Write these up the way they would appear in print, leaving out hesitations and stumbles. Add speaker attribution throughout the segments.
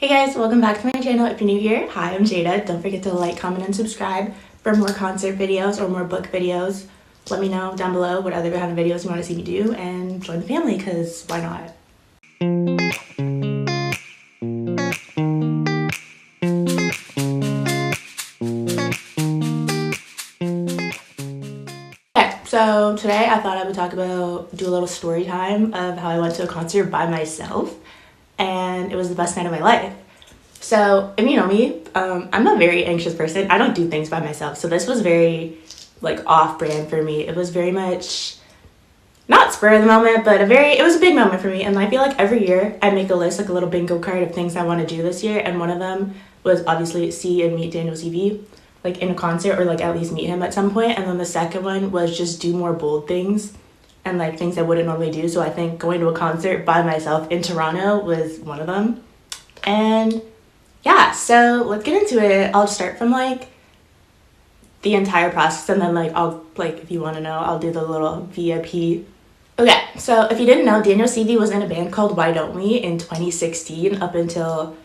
Speaker 1: Hey guys, welcome back to my channel. If you're new here, hi, I'm Jada. Don't forget to like, comment, and subscribe for more concert videos or more book videos. Let me know down below what other kind of videos you want to see me do and join the family, because why not? Okay, so today I thought I would do a little story time of how I went to a concert by myself, and it was the best night of my life. So if you know me, I'm a very anxious person. I don't do things by myself. So this was very off-brand for me. It was very much not spur of the moment, but it was a big moment for me. And I feel like every year I make a list, like a little bingo card of things I want to do this year. And one of them was obviously see and meet Daniel Seavey, like in a concert, or like at least meet him at some point. And then the second one was just do more bold things and like things I wouldn't normally do. So I think going to a concert by myself in Toronto was one of them. And yeah, so let's get into it. I'll start from the entire process, and then I'll if you want to know, I'll do the little VIP. Okay, so if you didn't know, Daniel Seavey was in a band called Why Don't We in 2016 up until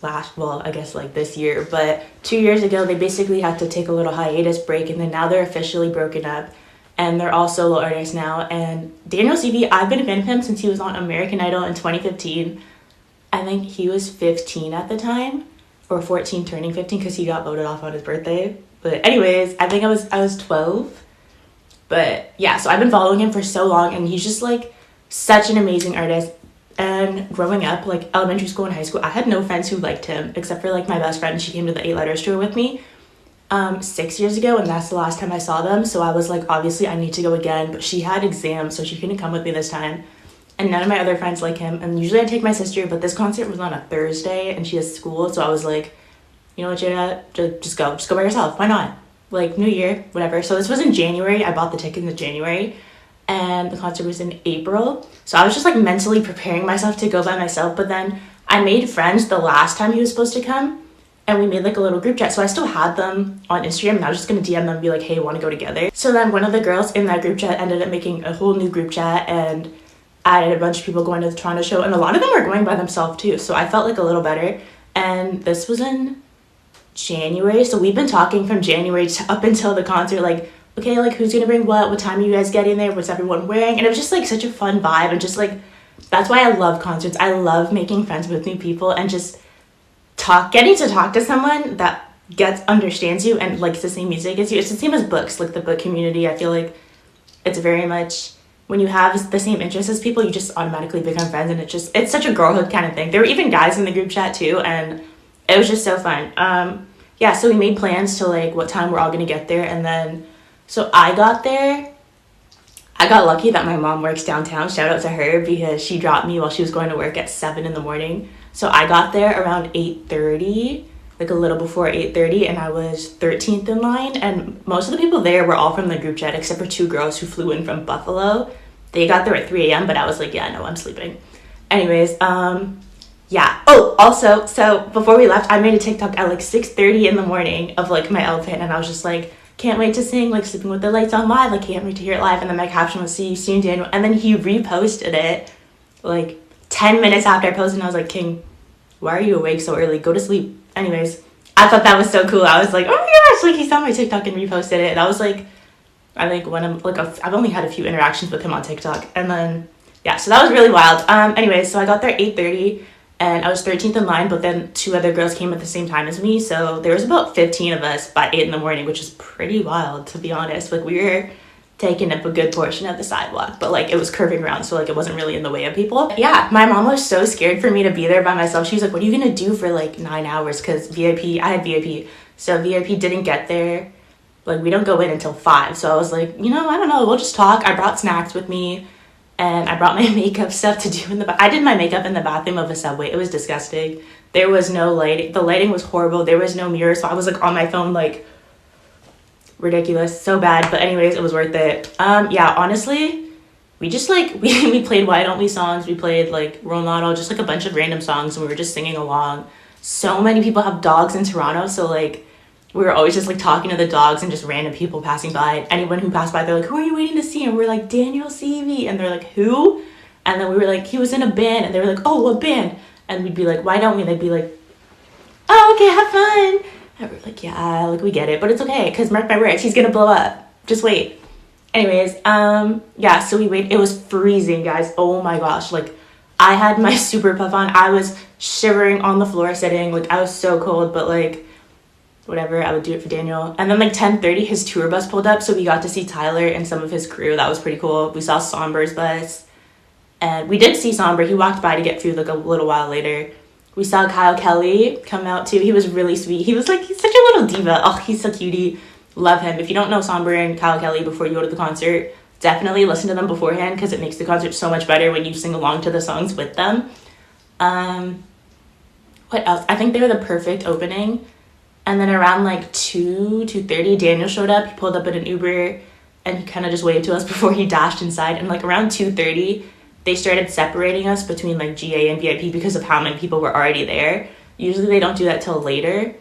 Speaker 1: this year, but 2 years ago they basically had to take a little hiatus break, and then now they're officially broken up and they're all solo artists now. And Daniel Seavey, I've been a fan of him since he was on American Idol in 2015. I think he was 15 at the time, or 14 turning 15, because he got voted off on his birthday. But anyways, I think I was 12. But yeah, so I've been following him for so long, and he's just such an amazing artist. And growing up, elementary school and high school, I had no friends who liked him except for my best friend. She came to the 8 Letters tour with me 6 years ago, and that's the last time I saw them. So I was obviously I need to go again, but she had exams, so she couldn't come with me this time. And none of my other friends like him. And usually I take my sister, but this concert was on a Thursday and she has school. So I was like, you know what, Jada, just go by yourself. Why not? New year, whatever. So this was in January. I bought the ticket in January, and the concert was in April. So I was just mentally preparing myself to go by myself. But then I made friends the last time he was supposed to come, and we made a little group chat. So I still had them on Instagram, and I was just gonna DM them and be like, hey, want to go together? So then one of the girls in that group chat ended up making a whole new group chat and added a bunch of people going to the Toronto show, and a lot of them were going by themselves too, so I felt a little better. And this was in January, so we've been talking from January up until the concert, okay, who's gonna bring what time are you guys getting there, what's everyone wearing? And it was just such a fun vibe, and just that's why I love concerts. I love making friends with new people and just getting to talk to someone that understands you and likes the same music as you. It's the same as books, the book community. I feel it's very much, when you have the same interests as people, you just automatically become friends, and it's such a girlhood kind of thing. There were even guys in the group chat too, and it was just so fun. Yeah, so we made plans to what time we're all gonna get there, and then so I got there. I got lucky that my mom works downtown. Shout out to her, because she dropped me while she was going to work at 7 in the morning. So I got there around 8:30, a little before 8:30, and I was 13th in line. And most of the people there were all from the group chat, except for 2 girls who flew in from Buffalo. They got there at 3 a.m., but I was yeah, no, I'm sleeping. Anyways, yeah. Oh, also, so before we left, I made a TikTok at 6:30 in the morning of my outfit, and I was just can't wait to sing Sleeping with the Lights on live, can't wait to hear it live. And then my caption was, see you soon, Daniel. And then he reposted it 10 minutes after I posted, and I was like, King, why are you awake so early? Go to sleep. Anyways, I thought that was so cool. I was oh my gosh, he saw my TikTok and reposted it. And I was I think when I've only had a few interactions with him on TikTok. And then yeah, so that was really wild. Anyways, so I got there at 8:30, and I was 13th in line, but then 2 other girls came at the same time as me. So there was about 15 of us by 8 in the morning, which is pretty wild, to be honest. We were taking up a good portion of the sidewalk, but it was curving around, so it wasn't really in the way of people. Yeah, my mom was so scared for me to be there by myself. She was what are you gonna do for 9 hours? Because VIP, I had VIP, so VIP didn't get there. We don't go in until 5. So I was I don't know, we'll just talk. I brought snacks with me, and I brought my makeup stuff to do in the I did my makeup in the bathroom of a Subway. It was disgusting. There was no lighting. The lighting was horrible. There was no mirror, so I was on my phone ridiculous, so bad. But anyways, it was worth it. Yeah, honestly, we just we played Why Don't We songs. We played Ronaldo, just a bunch of random songs, and we were just singing along. So many people have dogs in Toronto, so we were always just talking to the dogs and just random people passing by. Anyone who passed by, they're who are you waiting to see? And we're Daniel Seavey, and they're who? And then we were he was in a band, and they were oh, what band? And we'd be like, why don't we? They'd be like, oh, okay, have fun. And we're like, yeah, like we get it, but it's okay, because mark my words, he's gonna blow up. Just wait. Anyways, yeah, so we waited. It was freezing, guys. Oh my gosh, like I had my super puff on. I was shivering on the floor sitting. Like I was so cold, but like whatever, I would do it for Daniel. And then like 10:30, his tour bus pulled up, so we got to see Tyler and some of his crew. That was pretty cool. We saw Sombr's bus, and we did see Sombr. He walked by to get food like a little while later. We saw Kyle Kelly come out too. He was really sweet. He was like, he's such a little diva. Oh, he's so cutie. Love him. If you don't know Sombr and Kyle Kelly before you go to the concert, definitely listen to them beforehand, because it makes the concert so much better when you sing along to the songs with them. What else? I think they were the perfect opening. And then around like 2:30, Daniel showed up. He pulled up in an Uber and he kind of just waved to us before he dashed inside. And like around 2:30, they started separating us between like GA and VIP because of how many people were already there. Usually they don't do that till later.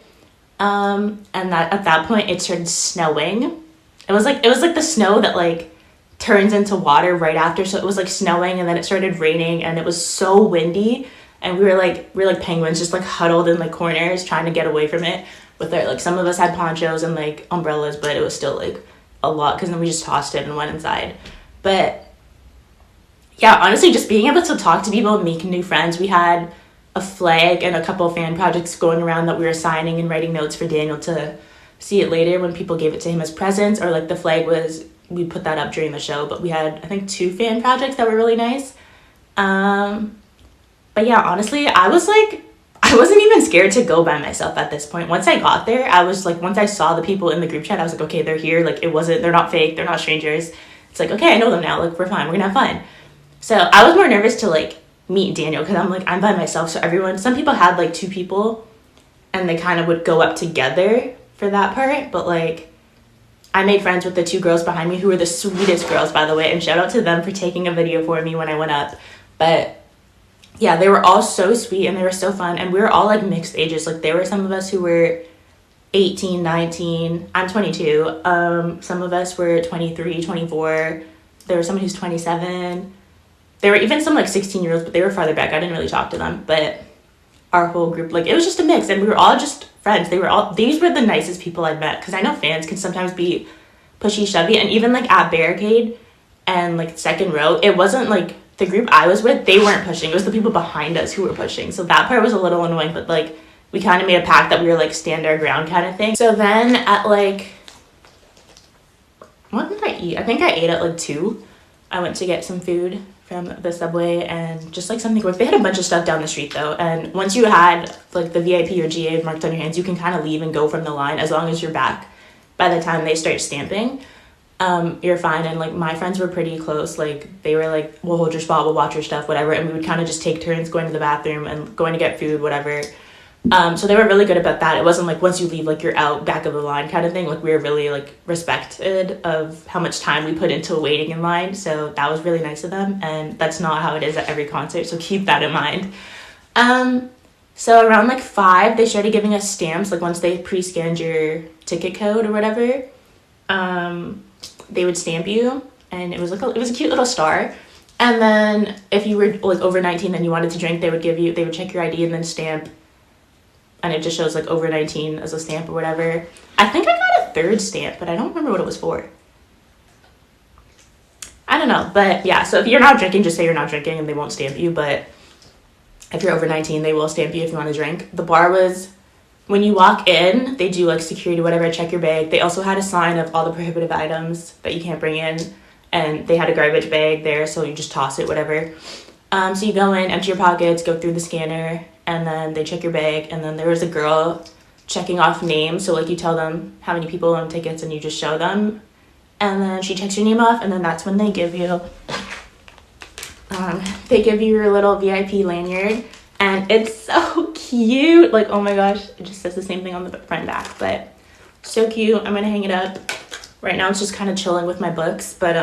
Speaker 1: And that at that point it started snowing. It was like the snow that like turns into water right after. So it was like snowing, and then it started raining, and it was so windy, and we were like penguins just like huddled in like corners trying to get away from it with our, like, some of us had ponchos and like umbrellas, but it was still like a lot, because then we just tossed it and went inside. But yeah, honestly, just being able to talk to people and make new friends. We had a flag and a couple of fan projects going around that we were signing and writing notes for Daniel to see it later when people gave it to him as presents, or like the flag was, we put that up during the show. But we had, I think, 2 fan projects that were really nice. But yeah, honestly, I wasn't even scared to go by myself at this point. Once I got there, I was like, once I saw the people in the group chat, I was like, okay, they're here. Like, they're not fake, they're not strangers. It's like, okay, I know them now. Like, we're fine, we're gonna have fun. So I was more nervous to like meet Daniel, because I'm like, I'm by myself. So some people had like 2 people, and they kind of would go up together for that part. But like, I made friends with the 2 girls behind me, who were the sweetest girls, by the way, and shout out to them for taking a video for me when I went up. But yeah, they were all so sweet, and they were so fun, and we were all like mixed ages. Like, there were some of us who were 18, 19. I'm 22. Some of us were 23, 24. There was someone who's 27. There were even some like 16-year-olds, but they were farther back. I didn't really talk to them. But our whole group, like, it was just a mix, and we were all just friends. These were the nicest people I've met, because I know fans can sometimes be pushy, shovey, and even like at Barricade and like second row, it wasn't like the group I was with, they weren't pushing. It was the people behind us who were pushing. So that part was a little annoying, but like, we kind of made a pact that we were like stand our ground kind of thing. So then at like, what did I eat? I think I ate at like 2. I went to get some food from the Subway and just like something quick. They had a bunch of stuff down the street though, and once you had like the VIP or GA marked on your hands, you can kind of leave and go from the line as long as you're back by the time they start stamping. You're fine. And like, my friends were pretty close. Like, they were like, we'll hold your spot, we'll watch your stuff, whatever, and we would kind of just take turns going to the bathroom and going to get food, whatever. So they were really good about that. It wasn't like once you leave, like, you're out back of the line kind of thing. Like, we were really like respected of how much time we put into waiting in line. So that was really nice of them, and that's not how it is at every concert, so keep that in mind. So around like 5, they started giving us stamps. Like, once they pre-scanned your ticket code or whatever, they would stamp you, and it was like it was a cute little star. And then if you were like over 19 and you wanted to drink, they would check your ID and then stamp, and it just shows like over 19 as a stamp or whatever. I think I got a 3rd stamp, but I don't remember what it was for. I don't know, but yeah, so if you're not drinking, just say you're not drinking and they won't stamp you. But if you're over 19, they will stamp you if you want to drink. The bar was, when you walk in, they do like security, whatever, check your bag. They also had a sign of all the prohibitive items that you can't bring in, and they had a garbage bag there, so you just toss it, whatever. So you go in, empty your pockets, go through the scanner, and then they check your bag. And then there was a girl checking off names, so like, you tell them how many people own tickets and you just show them, and then she checks your name off, and then that's when they give you your little VIP lanyard. And it's so cute. Like, oh my gosh, it just says the same thing on the front and back, but so cute. I'm gonna hang it up. Right now it's just kind of chilling with my books, but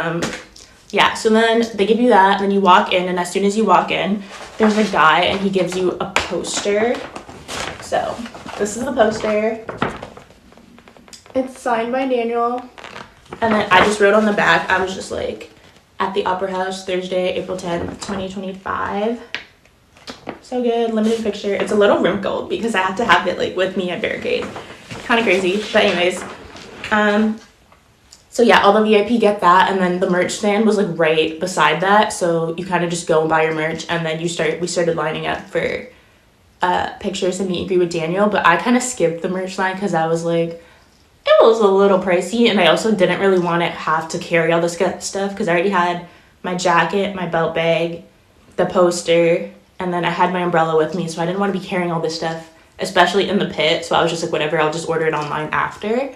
Speaker 1: yeah, so then they give you that, and then you walk in, and as soon as you walk in, there's a guy, and he gives you a poster. So this is the poster. It's signed by Daniel, and then I just wrote on the back, I was just like, at the Opera House, Thursday, April 10th, 2025. so good. Limited picture. It's a little wrinkled because I have to have it like with me at barricade. Kind of crazy, but anyways. So yeah, all the VIP get that, and then the merch stand was like right beside that. So you kind of just go and buy your merch, and then we started lining up for pictures and meet and greet with Daniel. But I kind of skipped the merch line because I was like, it was a little pricey, and I also didn't really want to have to carry all this stuff because I already had my jacket, my belt bag, the poster, and then I had my umbrella with me, so I didn't want to be carrying all this stuff, especially in the pit. So I was just like, whatever, I'll just order it online after.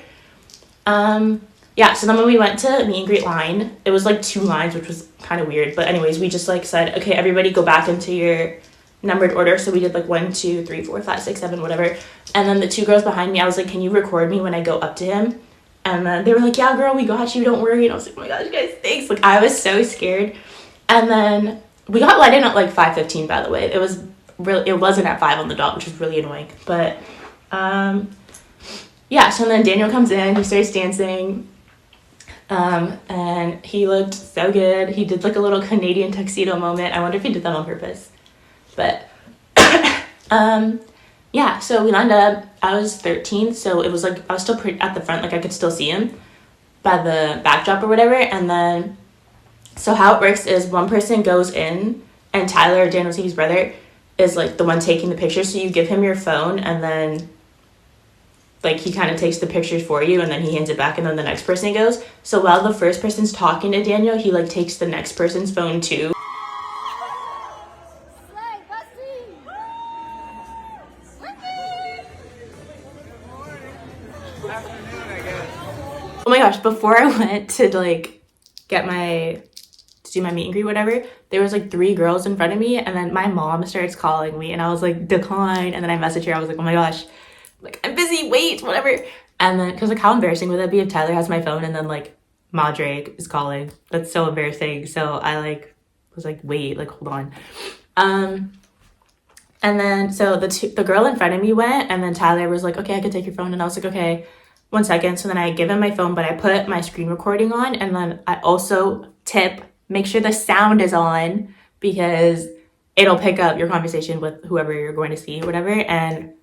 Speaker 1: Yeah, so then when we went to meet and greet line, it was like 2 lines, which was kind of weird. But anyways, we just like said, okay, everybody go back into your numbered order. So we did like 1, 2, 3, 4, 5, 6, 7, whatever. And then the 2 girls behind me, I was like, can you record me when I go up to him? And then they were like, yeah, girl, we got you, don't worry. And I was like, oh my gosh, guys, thanks. Like, I was so scared. And then we got let in at like 5:15, by the way. It wasn't at 5 on the dot, which was really annoying. But yeah, so then Daniel comes in, he starts dancing. And he looked so good. He did like a little Canadian tuxedo moment. I wonder if he did that on purpose. But yeah, so we lined up. I was 13, so it was like I was still at the front, like I could still see him by the backdrop or whatever. And then so how it works is one person goes in, and Tyler, Daniel Seavey's brother, is like the one taking the picture. So you give him your phone, and then like he kind of takes the pictures for you, and then he hands it back, and then the next person goes. So while the first person's talking to Daniel, he like takes the next person's phone too. Oh my gosh, before I went to like do my meet and greet, whatever, there was like 3 girls in front of me, and then my mom starts calling me, and I was like, decline. And then I messaged her, I was like, oh my gosh, like, I'm busy, wait, whatever. And then, because like, how embarrassing would that be if Tyler has my phone and then like Drake is calling? That's so embarrassing. So I like was like, wait, like, hold on. And then so the girl in front of me went, and then Tyler was like, okay, I could take your phone. And I was like, okay, 1 second. So then I give him my phone, but I put my screen recording on, and then I also make sure the sound is on, because it'll pick up your conversation with whoever you're going to see, whatever. And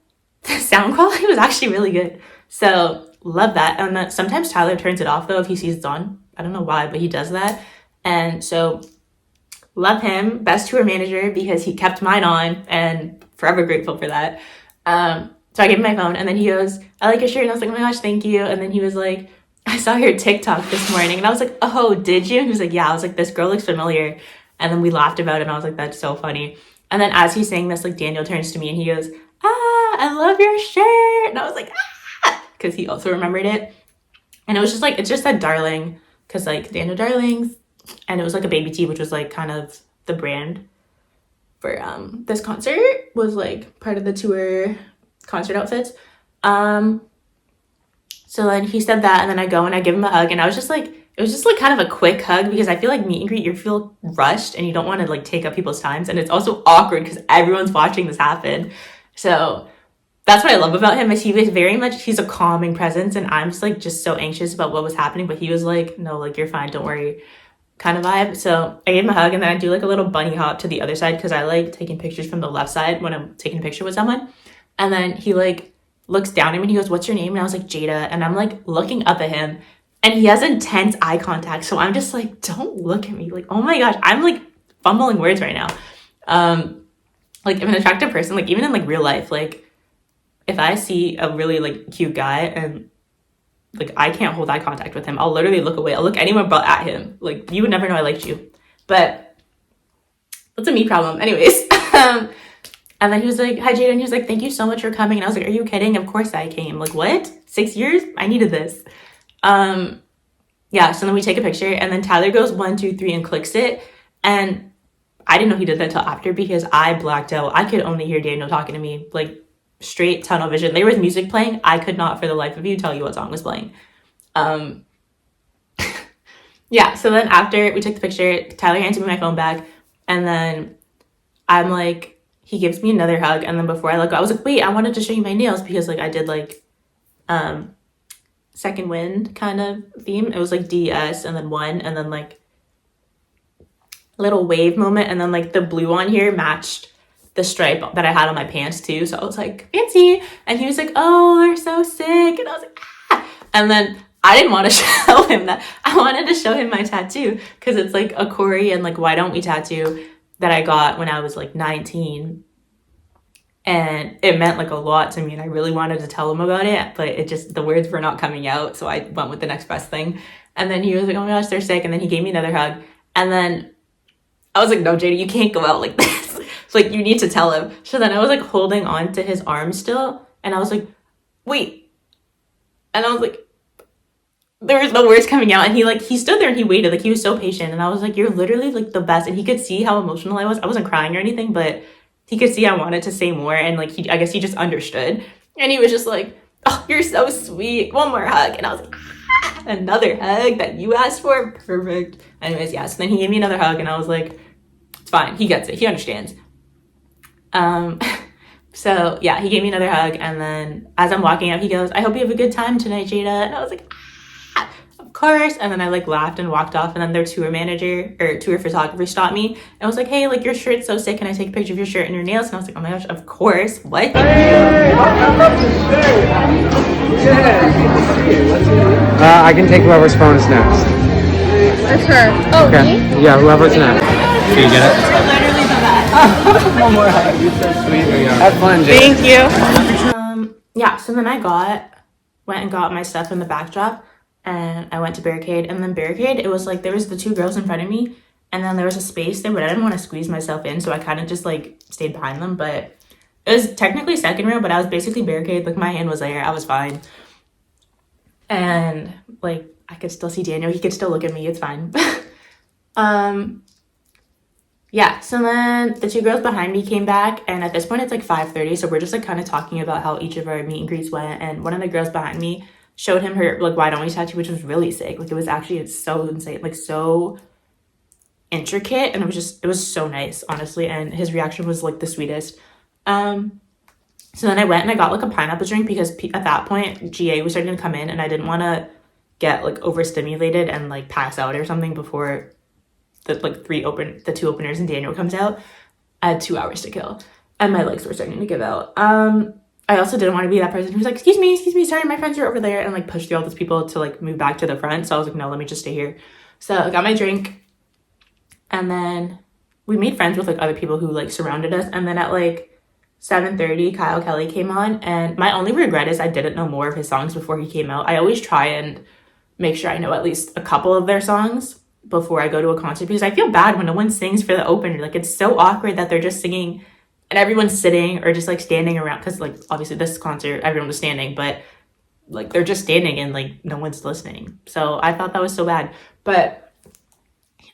Speaker 1: the sound quality was actually really good. So love that. And then sometimes Tyler turns it off though if he sees it's on. I don't know why, but he does that. And so love him, best tour manager, because he kept mine on, and forever grateful for that. So I gave him my phone, and then he goes, I like your shirt. And I was like, oh my gosh, thank you. And then he was like, I saw your TikTok this morning. And I was like, oh, did you? And he was like, yeah. I was like, this girl looks familiar. And then we laughed about it, and I was like, that's so funny. And then as he's saying this, like, Daniel turns to me and he goes, I love your shirt. And I was like, because he also remembered it. And it was just like, it just said darling, because like Daniel Darlings, and it was like a baby tee, which was like kind of the brand for this concert, was like part of the tour concert outfits. So then he said that, and then I go and I give him a hug, and I was just like, it was just like kind of a quick hug, because I feel like meet and greet, you feel rushed and you don't want to like take up people's times, and it's also awkward because everyone's watching this happen. So that's what I love about him, is he was he's a calming presence, and I'm just like just so anxious about what was happening, but he was like, no, like, you're fine, don't worry, kind of vibe. So I gave him a hug, and then I do like a little bunny hop to the other side, because I like taking pictures from the left side when I'm taking a picture with someone. And then he like looks down at me and he goes, what's your name? And I was like, Jada. And I'm like looking up at him, and he has intense eye contact. So I'm just like, don't look at me. Like, oh my gosh, I'm like fumbling words right now. Like, I'm an attractive person, like even in like real life, like if I see a really like cute guy and like I can't hold eye contact with him, I'll literally look away. I'll look anywhere but at him. Like, you would never know I liked you. But that's a me problem. Anyways. And then he was like, hi, Jada. And he was like, thank you so much for coming. And I was like, are you kidding? Of course I came. Like, what? 6 years? I needed this. Yeah, so then we take a picture, and then Tyler goes 1, 2, 3 and clicks it. And I didn't know he did that till after, because I blacked out. I could only hear Daniel talking to me, like straight tunnel vision. There was music playing. I could not for the life of you tell you what song was playing. Yeah, so then after we took the picture, Tyler hands me my phone back, and then I'm like, he gives me another hug, and then before I let go, I was like, wait, I wanted to show you my nails, because like I did like second wind kind of theme. It was like DS and then 1, and then like little wave moment, and then like the blue on here matched the stripe that I had on my pants too. So I was like, fancy. And he was like, oh, they're so sick. And I was like, ah. And then I didn't want to show him that. I wanted to show him my tattoo because it's like a Corey and like why don't we tattoo that I got when I was like 19. And it meant like a lot to me, and I really wanted to tell him about it, but it just, the words were not coming out, so I went with the next best thing. And then he was like, oh my gosh, they're sick. And then he gave me another hug. And then I was like, no, JD, you can't go out like this. It's like, you need to tell him. So then I was like holding on to his arm still, and I was like, wait. And I was like, there was no words coming out. And he stood there and he waited, like he was so patient. And I was like, you're literally like the best. And he could see how emotional I was. I wasn't crying or anything, but he could see I wanted to say more. And like, I guess he just understood. And he was just like, oh, you're so sweet. One more hug. And I was like, ah, another hug that you asked for? Perfect. Anyways, yeah. So then he gave me another hug and I was like, it's fine. He gets it. He understands. So yeah, he gave me another hug. And then as I'm walking up, he goes, I hope you have a good time tonight, Jada. And I was like, ah, of course. And then I like laughed and walked off. And then their tour photographer stopped me and was like, hey, like your shirt's so sick. Can I take a picture of your shirt and your nails? And I was like, oh my gosh, of course. What?
Speaker 2: I can take whoever's phone is next.
Speaker 3: That's her. Oh,
Speaker 2: okay.
Speaker 3: Me?
Speaker 2: Yeah, whoever's next.
Speaker 4: Can you get it?
Speaker 1: Literally the best.
Speaker 4: One more hug. You're so sweet.
Speaker 2: Have fun, Jay.
Speaker 1: Thank you. Yeah, so then I went and got my stuff in the backdrop, and I went to Barricade. And then Barricade, it was like there was the two girls in front of me, and then there was a space there, but I didn't want to squeeze myself in, so I kind of just like stayed behind them. But it was technically second row, but I was basically Barricade. Like my hand was there, I was fine. And like I could still see Daniel, he could still look at me, it's fine. Yeah, so then the two girls behind me came back, and at this point it's like 5:30, so we're just like kind of talking about how each of our meet and greets went. And one of the girls behind me showed him her like why don't we tattoo, which was really sick. Like it was actually, it's so insane, like so intricate, and it was so nice, honestly. And his reaction was like the sweetest. So then I went and I got like a pineapple drink because at that point GA was starting to come in, and I didn't want to get like overstimulated and like pass out or something before the two openers and Daniel comes out. I had 2 hours to kill and my legs were starting to give out. I also didn't want to be that person who's like, excuse me, sorry, my friends are over there, and like push through all those people to like move back to the front. So I was like, no, let me just stay here. So I got my drink, and then we made friends with like other people who like surrounded us. And then at like 7:30, Kyle Kelly came on, and my only regret is I didn't know more of his songs before he came out. I always try and make sure I know at least a couple of their songs before I go to a concert, because I feel bad when no one sings for the opener. Like it's so awkward that they're just singing and everyone's sitting or just like standing around, because like obviously this concert everyone was standing, but like they're just standing and like no one's listening. So I thought that was so bad. But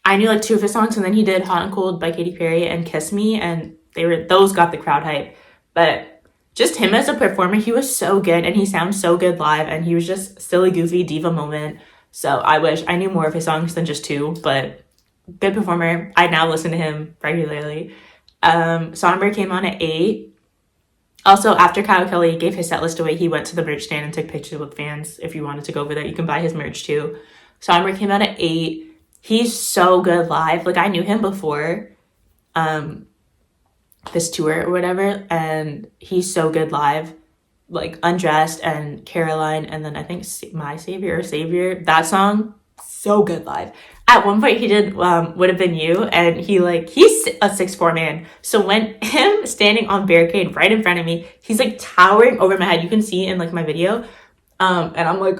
Speaker 1: I knew like 2 of his songs, and then he did Hot and Cold by Katy Perry and Kiss Me, and those got the crowd hype. But just him as a performer, he was so good, and he sounds so good live, and he was just silly, goofy, diva moment. So I wish I knew more of his songs than just 2, but good performer. I now listen to him regularly. Sombr came on at 8. Also, after Kyle Kelly gave his set list away, he went to the merch stand and took pictures with fans. If you wanted to go over there, you can buy his merch too. Sombr came out at 8. He's so good live. Like I knew him before this tour or whatever, and he's so good live. Like Undressed and Caroline, and then I think My Savior or Savior, that song, so good live. At one point he did Would Have Been You, and he's a 6'4" man, so when him standing on Barricade right in front of me, he's like towering over my head. You can see in like my video, and I'm like,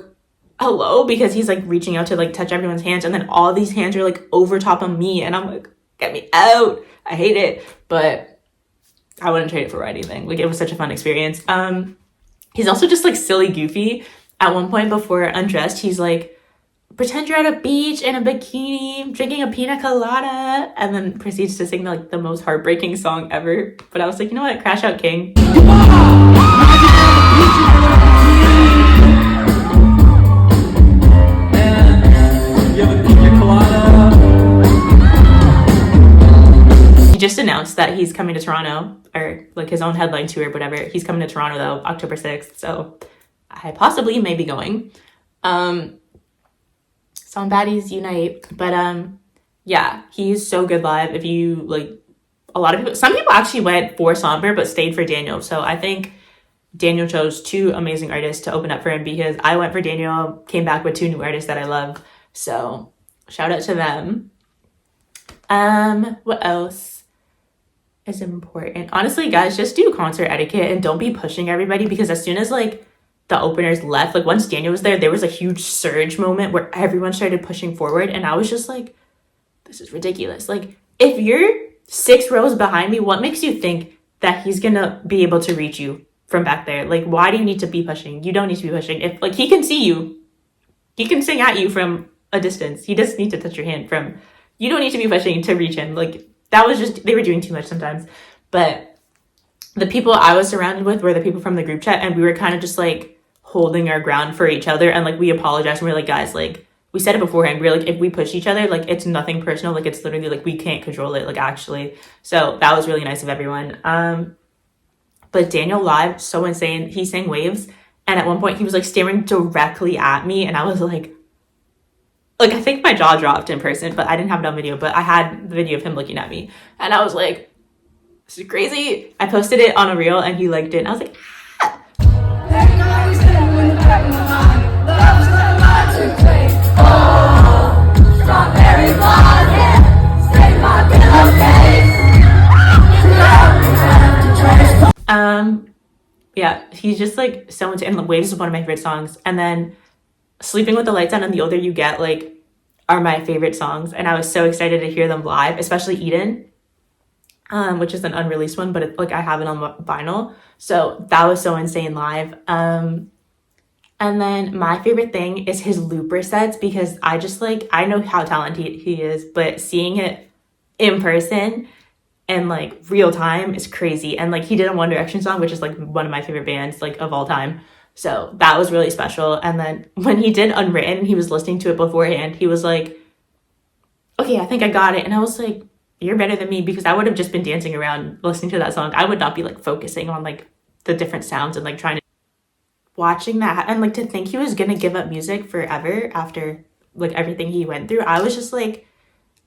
Speaker 1: hello, because he's like reaching out to like touch everyone's hands, and then all these hands are like over top of me, and I'm like, get me out. I hate it, but I wouldn't trade it for anything. Like it was such a fun experience. He's also just like silly goofy. At one point before Undressed, he's like, pretend you're at a beach in a bikini drinking a pina colada, and then proceeds to sing like the most heartbreaking song ever. But I was like, you know what, Crash Out King. He just announced that he's coming to Toronto, or like his own headline tour, whatever. He's coming to Toronto though, October 6th. So I possibly may be going. Song Baddies Unite. But yeah, he's so good live. If you like a lot of people, some people actually went for Sombr but stayed for Daniel. So I think Daniel chose two amazing artists to open up for him, because I went for Daniel, came back with two new artists that I love. So shout out to them. What else is important? Honestly, guys, just do concert etiquette and don't be pushing everybody, because as soon as like the openers left, like once Daniel was there was a huge surge moment where everyone started pushing forward, and I was just like, this is ridiculous. Like, if you're 6 rows behind me, what makes you think that he's gonna be able to reach you from back there? Like, why do you need to be pushing? You don't need to be pushing. If like he can see you, he can sing at you from a distance. He doesn't need to touch your hand from, you don't need to be pushing to reach him. Like, that was just, they were doing too much sometimes. But the people I was surrounded with were the people from the group chat, and we were kind of just like holding our ground for each other, and like we apologized, and we were like, guys, like, we said it beforehand, we were like, if we push each other, like, it's nothing personal, like, it's literally like we can't control it, like, actually. So that was really nice of everyone. But Daniel live, so insane. He sang Waves, and at one point he was like staring directly at me, and I was like I think my jaw dropped in person, but I didn't have it on video, but I had the video of him looking at me, and I was like, this is crazy. I posted it on a reel, and he liked it, and I was like, yeah, he's just like so into, and Waves is one of my favorite songs, and then Sleeping with the Lights On and The Older You Get, like, are my favorite songs, and I was so excited to hear them live, especially Eden, which is an unreleased one, but like I have it on vinyl, so that was so insane live. And then my favorite thing is his looper sets, because I just like, I know how talented he is, but seeing it in person and like real time is crazy. And like he did a One Direction song, which is like one of my favorite bands like of all time, so that was really special. And then when he did Unwritten, he was listening to it beforehand, he was like, okay, I think I got it, and I was like, you're better than me, because I would have just been dancing around listening to that song. I would not be like focusing on like the different sounds and like trying to watching that, and like to think he was gonna give up music forever after like everything he went through. I was just like,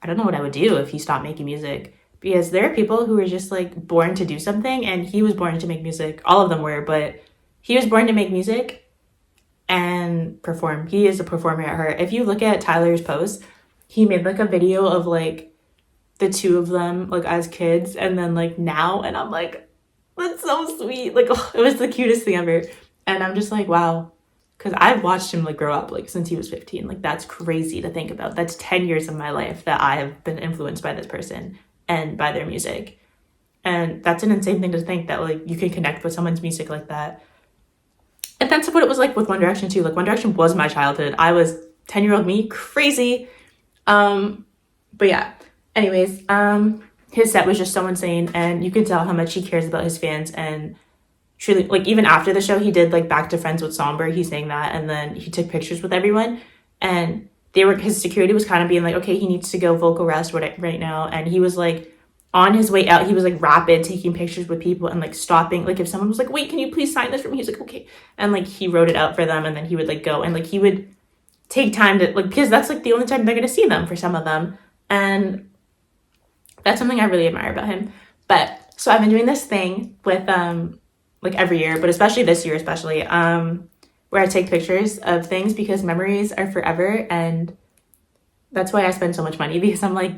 Speaker 1: I don't know what I would do if he stopped making music, because there are people who are just like born to do something, and he was born to make music. All of them were, but he was born to make music and perform. He is a performer at heart. If you look at Tyler's post, he made like a video of like the two of them like as kids and then like now, and I'm like, that's so sweet. Like, oh, it was the cutest thing ever. And I'm just like, wow, because I've watched him like grow up like since he was 15. Like, that's crazy to think about. That's 10 years of my life that I have been influenced by this person and by their music, and that's an insane thing to think, that like you can connect with someone's music like that. And that's what it was like with One Direction too. Like, One Direction was my childhood. I was 10-year-old me, crazy. But yeah, anyways, his set was just so insane, and you could tell how much he cares about his fans. And truly, like, even after the show, he did like Back to Friends with Sombr, he sang that, and then he took pictures with everyone, and his security was kind of being like, okay, he needs to go vocal rest right now, and he was like, on his way out, he was like rapid taking pictures with people and like stopping, like if someone was like, wait, can you please sign this for me, he was like, okay, and like he wrote it out for them, and then he would like go, and like he would take time to like, because that's like the only time they're gonna see them for some of them, and that's something I really admire about him. But so I've been doing this thing with like every year, but especially this year, where I take pictures of things, because memories are forever, and that's why I spend so much money, because I'm like,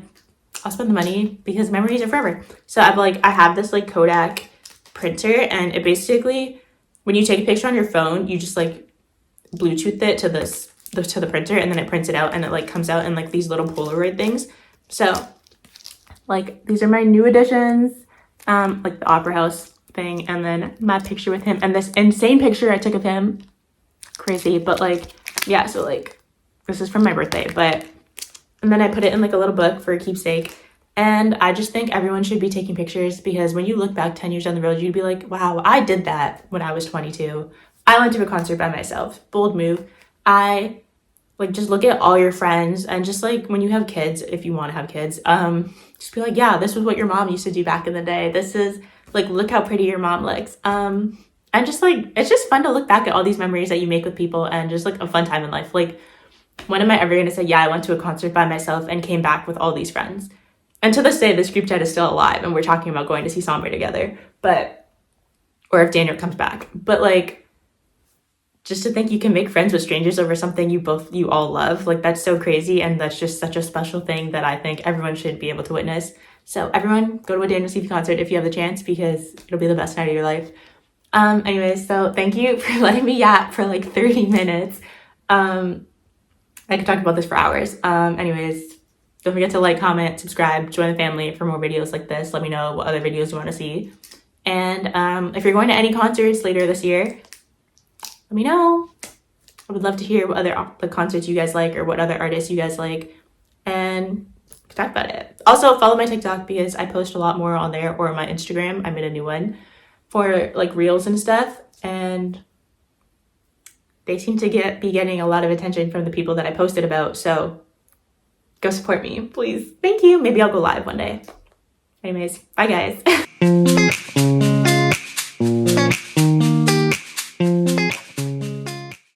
Speaker 1: I'll spend the money because memories are forever. So I have this like Kodak printer, and it basically, when you take a picture on your phone, you just like Bluetooth it to the printer, and then it prints it out, and it like comes out in like these little Polaroid things. So like these are my new additions, like the Opera House thing, and then my picture with him, and this insane picture I took of him, crazy, but like, yeah, so like this is from my birthday, and then I put it in like a little book for a keepsake. And I just think everyone should be taking pictures, because when you look back 10 years down the road, you'd be like, wow, I did that when I was 22. I went to a concert by myself. Bold move. I like just look at all your friends, and just like when you have kids, if you want to have kids, just be like, yeah, this was what your mom used to do back in the day. This is like, look how pretty your mom looks. And just like, it's just fun to look back at all these memories that you make with people, and just like a fun time in life. Like, when am I ever going to say, yeah, I went to a concert by myself and came back with all these friends? And to this day, this group chat is still alive, and we're talking about going to see Sombr together. But, or if Daniel comes back. But like, just to think you can make friends with strangers over something you all love, like that's so crazy, and that's just such a special thing that I think everyone should be able to witness. So everyone, go to a Daniel Seavey concert if you have the chance, because it'll be the best night of your life. Anyways, so thank you for letting me yap for like 30 minutes. I could talk about this for hours. Anyways, don't forget to like, comment, subscribe, join the family for more videos like this. Let me know what other videos you want to see. And if you're going to any concerts later this year, let me know. I would love to hear what other concerts you guys like, or what other artists you guys like, and talk about it. Also, follow my TikTok because I post a lot more on there, or my Instagram. I made a new one for like reels and stuff, and they seem to be getting a lot of attention from the people that I posted about. So go support me, please. Thank you. Maybe I'll go live one day. Anyways, bye guys.